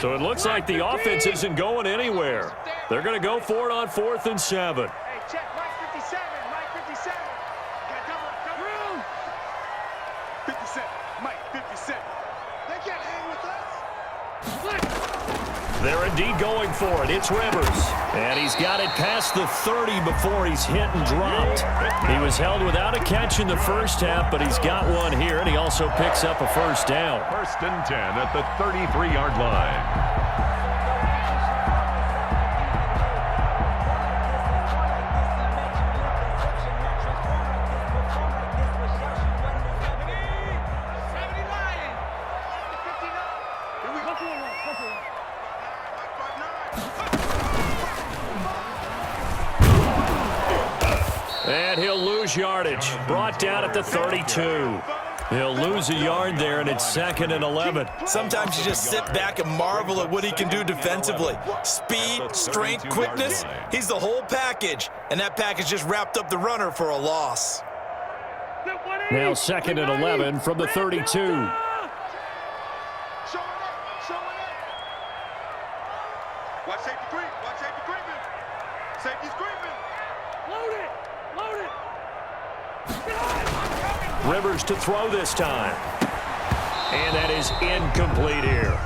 So it looks like the offense isn't going anywhere. They're going to go for it on 4th and 7. Hey, check Mike 57. Mike 57. Got double room. 57. Mike 57. They can't hang with us. They're indeed going for it. It's Rivers. And he's got it past the 30 before he's hit and dropped. He was held without a catch in the first half, but he's got one here, and he also picks up a first down. 1st and 10 at the 33-yard line. And he'll lose yardage. Brought down at the 32. He'll lose a yard there, and it's 2nd and 11. Sometimes you just sit back and marvel at what he can do defensively. Speed, strength, quickness. He's the whole package, and that package just wrapped up the runner for a loss. Now 2nd and 11 from the 32. Show it up. Watch safety creep. Watch safety creeping. Safety's creeping. Load it. Load it. Rivers to throw this time. And that is incomplete here.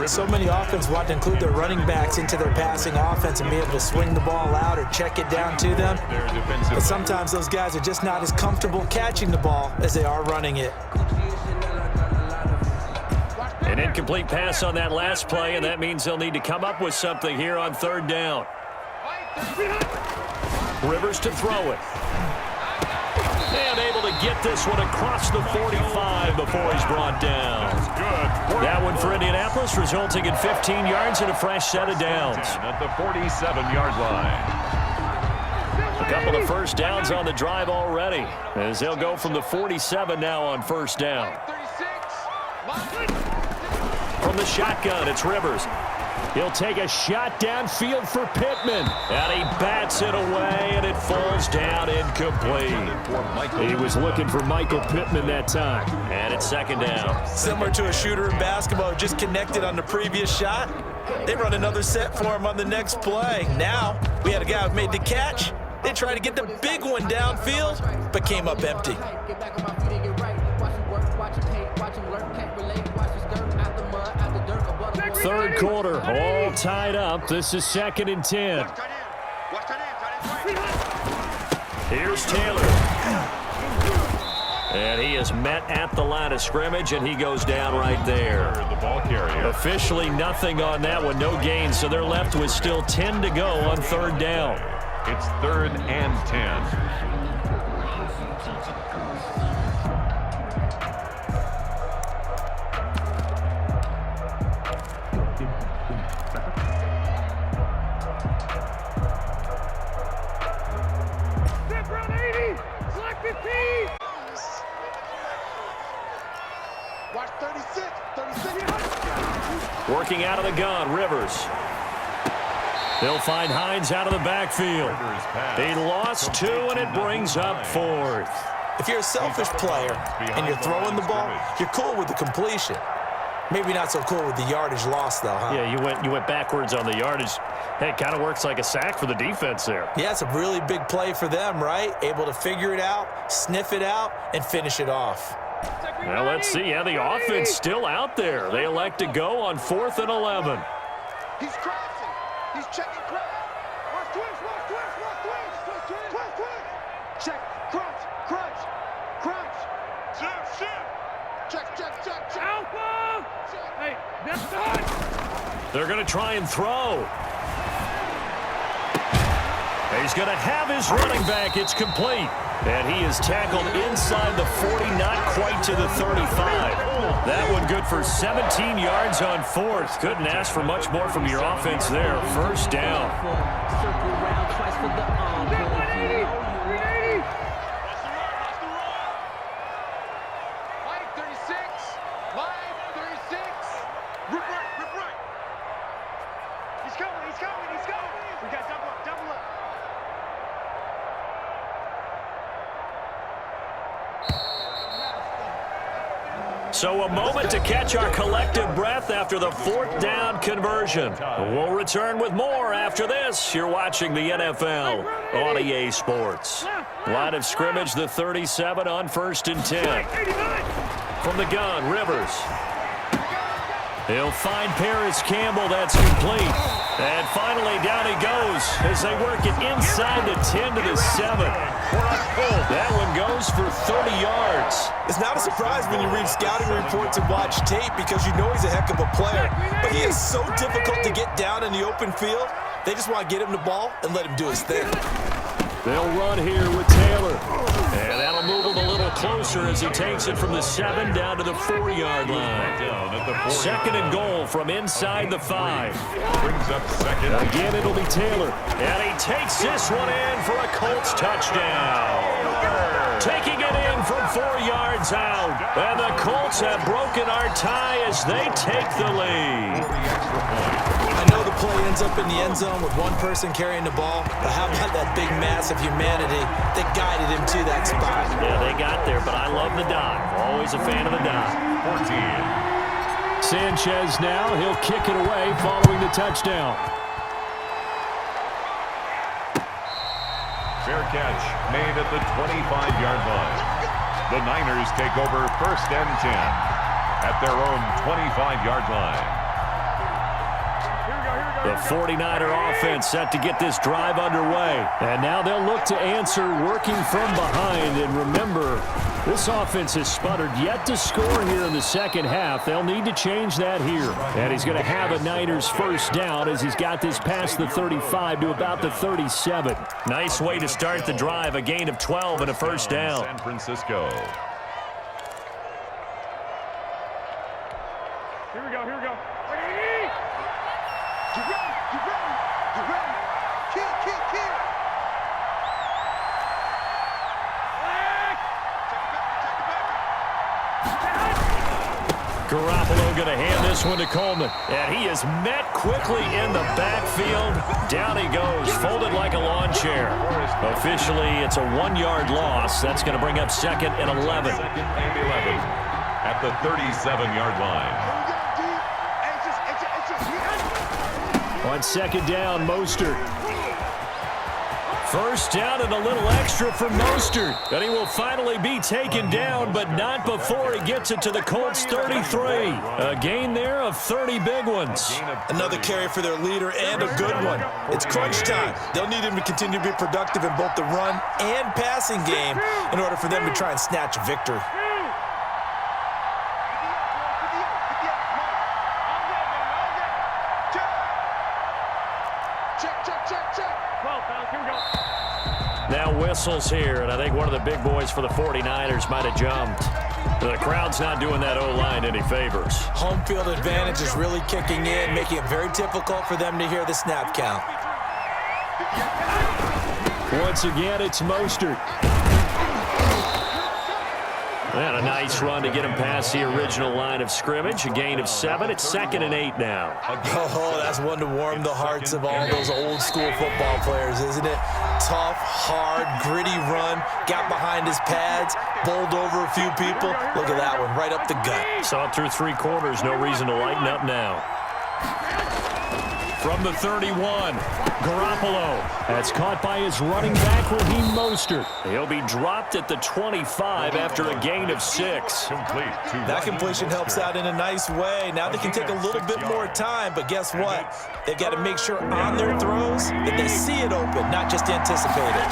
So many offenses want to include their running backs into their passing offense and be able to swing the ball out or check it down to them. But sometimes those guys are just not as comfortable catching the ball as they are running it. An incomplete pass on that last play, and that means they'll need to come up with something here on 3rd down. Rivers to throw it. And able to get this one across the 45 before he's brought down. That one for Indianapolis, resulting in 15 yards and a fresh set of downs. At the 47-yard line. A couple of first downs on the drive already, as they'll go from the 47 now on 1st down. From the shotgun, it's Rivers. He'll take a shot downfield for Pittman. And he bats it away, and it falls down incomplete. He was looking for Michael Pittman that time. And it's 2nd down. Similar to a shooter in basketball who just connected on the previous shot. They run another set for him on the next play. Now, we had a guy who made the catch. They tried to get the big one downfield, but came up empty. 3rd quarter, all tied up. This is 2nd and 10. Here's Taylor. And he is met at the line of scrimmage, and he goes down right there. The ball carrier. Officially nothing on that one, no gain, so they're left with still 10 to go on 3rd down. It's 3rd and 10. Watch 36. 36. Working out of the gun, Rivers. They'll find Hines out of the backfield. He lost 2, and it brings up 4th. If you're a selfish player and you're throwing the ball, you're cool with the completion. Maybe not so cool with the yardage loss, though, huh? Yeah, you went backwards on the yardage. Hey, it kind of works like a sack for the defense there. Yeah, it's a really big play for them, right? Able to figure it out, sniff it out, and finish it off. Well, let's see. Yeah, the offense still out there. They elect to go on 4th and 11. He's crashing. He's checking crunch. Watch twist. Watch twist. Watch twist. Twist. Twist. Twist. Check. Crunch. Crunch. Crunch. Shift. Shift. Check. Check. Check. Check. Alpha. Hey, that's done. They're going to try and throw. He's going to have his running back. It's complete. And he is tackled inside the 40, not quite to the 35. That one good for 17 yards on 4th. Couldn't ask for much more from your offense there. 1st down. Circle around twice for the arm. 180. 380. Line 36. Line 36. Rip right. Rip right. He's coming. He's coming. He's coming. We got double up. Double up. So a moment to catch our collective breath after the 4th down conversion. We'll return with more after this. You're watching the NFL on EA Sports. Line of scrimmage, the 37 on 1st and 10. From the gun, Rivers. He'll find Paris Campbell. That's complete. And finally, down he goes as they work it inside the 10 to the 7. That one goes for 30 yards. It's not a surprise when you read scouting reports and watch tape because you know he's a heck of a player. But he is so difficult to get down in the open field. They just want to get him the ball and let him do his thing. They'll run here with Taylor. And that'll move him a little closer as he takes it from the 7 down to the 4-yard line. Second and goal from inside the 5. Brings up second. Again, it'll be Taylor. And he takes this one in for a Colts touchdown. Taking it in from 4 yards out. And the Colts have broken our tie as they take the lead. I know the play ends up in the end zone with one person carrying the ball, but how about that big mass of humanity that guided him to that spot? Yeah, they got there, but I love the dive. Always a fan of the dive. 14. Sanchez now. He'll kick it away following the touchdown. Fair catch made at the 25-yard line. The Niners take over 1st and 10 at their own 25-yard line. The 49er offense set to get this drive underway. And now they'll look to answer working from behind. And remember, this offense has sputtered yet to score here in the second half. They'll need to change that here. And he's going to have a Niners first down as he's got this past the 35 to about the 37. Nice way to start the drive. A gain of 12 and a first down. San Francisco. Here we go. Get ready. Kill. Garoppolo going to hand this one to Coleman. And he is met quickly in the backfield. Down he goes, folded like a lawn chair. Officially, it's a 1-yard loss. That's going to bring up 2nd and 11. 2nd and 11 at the 37-yard line. On 2nd down, Mostert. First down and a little extra for Mostert. And he will finally be taken down, but not before he gets it to the Colts 33. A gain there of 30 big ones. Another carry for their leader and a good one. It's crunch time. They'll need him to continue to be productive in both the run and passing game in order for them to try and snatch a victory. Now whistles here, and I think one of the big boys for the 49ers might have jumped. The crowd's not doing that O-line any favors. Home field advantage is really kicking in, making it very difficult for them to hear the snap count. Once again, it's Mostert. And a nice run to get him past the original line of scrimmage. A gain of 7. It's 2nd and 8 now. Oh, that's one to warm the hearts of all those old school football players, isn't it? Tough, hard, gritty run. Got behind his pads, bowled over a few people. Look at that one, right up the gut. Saw it through 3 quarters. No reason to lighten up now. From the 31, Garoppolo. That's caught by his running back, Raheem Mostert. He'll be dropped at the 25 after a gain of 6. That completion helps out in a nice way. Now they can take a little bit more time, but guess what? They've got to make sure on their throws that they see it open, not just anticipate it.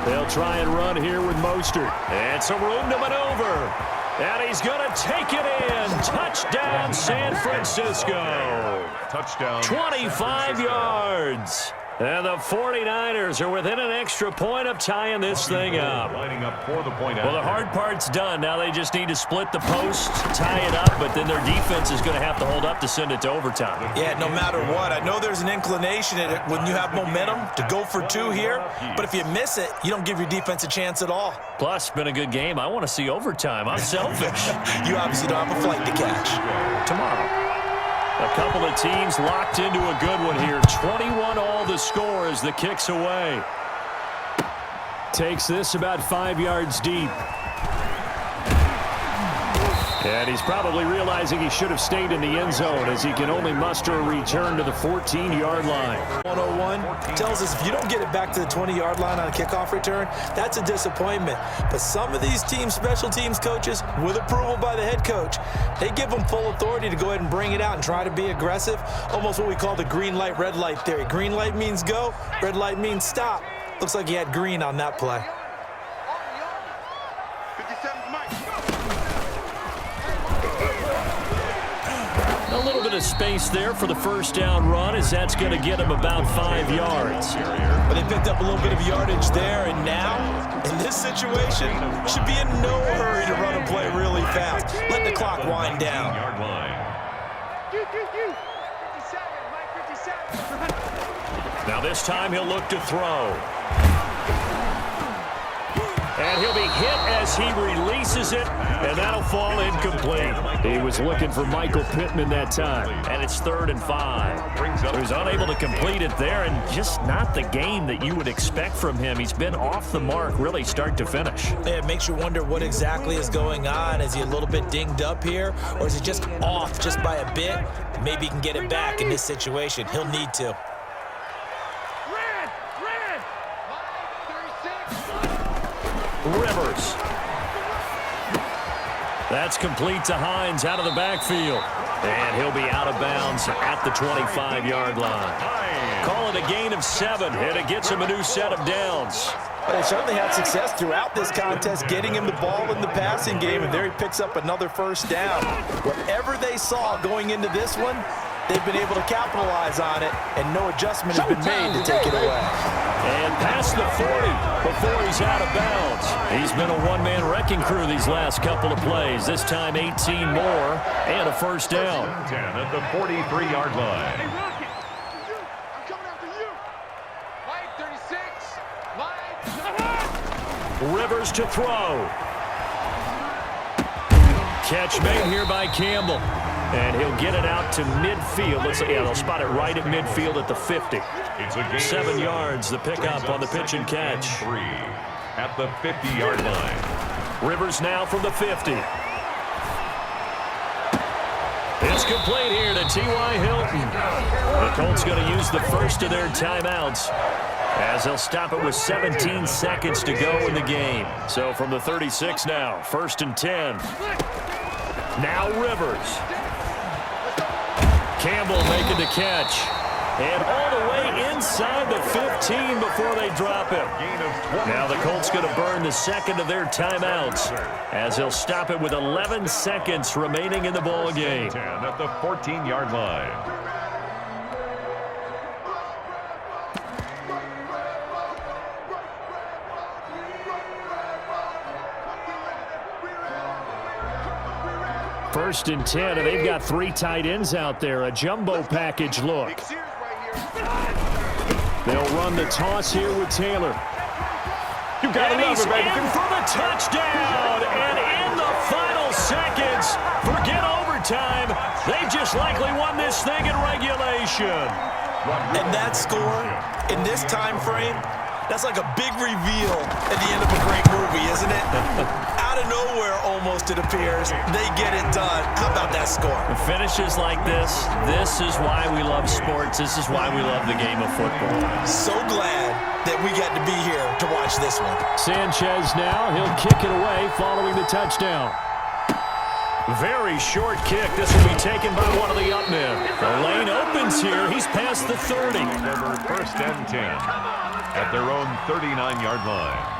They'll try and run here with Mostert. And some room to maneuver. And he's going to take it in. Touchdown, San Francisco. Touchdown. 25 yards. And the 49ers are within an extra point of tying this thing up. Lining up for the point. Well, the hard part's done. Now they just need to split the post, tie it up, but then their defense is going to have to hold up to send it to overtime. Yeah, no matter what. I know there's an inclination in it when you have momentum to go for 2 here, but if you miss it, you don't give your defense a chance at all. Plus, been a good game. I want to see overtime. I'm selfish. You obviously don't have a flight to catch. Tomorrow. A couple of teams locked into a good one here. 21 all the score as the kick's away. Takes this about 5 yards deep. And he's probably realizing he should have stayed in the end zone as he can only muster a return to the 14-yard line. 101 tells us if you don't get it back to the 20-yard line on a kickoff return, that's a disappointment. But some of these special teams coaches, with approval by the head coach, they give them full authority to go ahead and bring it out and try to be aggressive, almost what we call the green light, red light theory. Green light means go, red light means stop. Looks like he had green on that play. A little bit of space there for the first down run, as that's going to get him about 5 yards. But they picked up a little bit of yardage there, and now, in this situation, should be in no hurry to run a play really fast. Let the clock wind down. Now this time he'll look to throw. And he'll be hit as he releases it, and that'll fall incomplete. He was looking for Michael Pittman that time, and it's 3rd and 5. He was unable to complete it there, and just not the game that you would expect from him. He's been off the mark, really, start to finish. Yeah, it makes you wonder what exactly is going on. Is he a little bit dinged up here, or is he just off just by a bit? Maybe he can get it back in this situation. He'll need to. Rivers. That's complete to Hines out of the backfield. And he'll be out of bounds at the 25-yard line. Call it a gain of 7, and it gets him a new set of downs. But they certainly had success throughout this contest, getting him the ball in the passing game, and there he picks up another first down. Whatever they saw going into this one, they've been able to capitalize on it, and no adjustment has been made to take it away. And past the 40 before he's out of bounds. He's been a one-man wrecking crew these last couple of plays. This time 18 more and a first down. 10 at the 43-yard line. Hey, Rocket, I'm coming after you. Mike, 36. Mike. Rivers to throw. Catch made here by Campbell. And he'll get it out to midfield. They'll spot it right at midfield at the 50. 7 yards, the pickup on the pitch and catch. 3 at the 50-yard line. Rivers now from the 50. It's complete here to T.Y. Hilton. The Colts going to use the first of their timeouts, as they'll stop it with 17 seconds to go in the game. So from the 36 now, 1st and 10. Now Rivers. Campbell making the catch. And all the way inside the 15 before they drop him. Now the Colts going to burn the second of their timeouts, as they'll stop it with 11 seconds remaining in the ball game. 10 at the 14-yard line. First and 10, and they've got 3 tight ends out there. A jumbo package look. They'll run the toss here with Taylor. You got and he's it, baby. in for the touchdown. And in the final seconds, forget overtime. They just likely won this thing in regulation. And that score in this time frame, that's like a big reveal at the end of a great movie, isn't it? Out of nowhere, almost, it appears, they get it done. How about that score? Finishes like this is why we love sports. This is why we love the game of football. So glad that we got to be here to watch this one. Sanchez now, he'll kick it away following the touchdown. Very short kick. This will be taken by one of the up men. The lane opens here. He's past the 30. Over 1st and 10 at their own 39-yard line.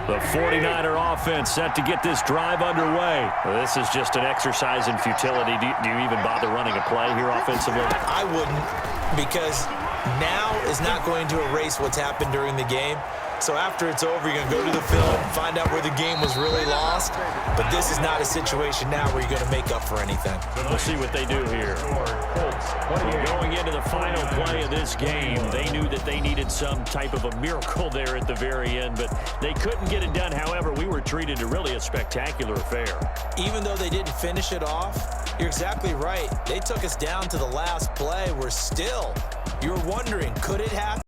The 49er offense set to get this drive underway. This is just an exercise in futility. Do you even bother running a play here offensively? I wouldn't, because now is not going to erase what's happened during the game. So after it's over, you're going to go to the film, find out where the game was really lost. But this is not a situation now where you're going to make up for anything. We'll see what they do here. Going into the final play of this game, they knew that they needed some type of a miracle there at the very end, but they couldn't get it done. However, we were treated to really a spectacular affair. Even though they didn't finish it off, you're exactly right. They took us down to the last play. We're still, you're wondering, could it happen?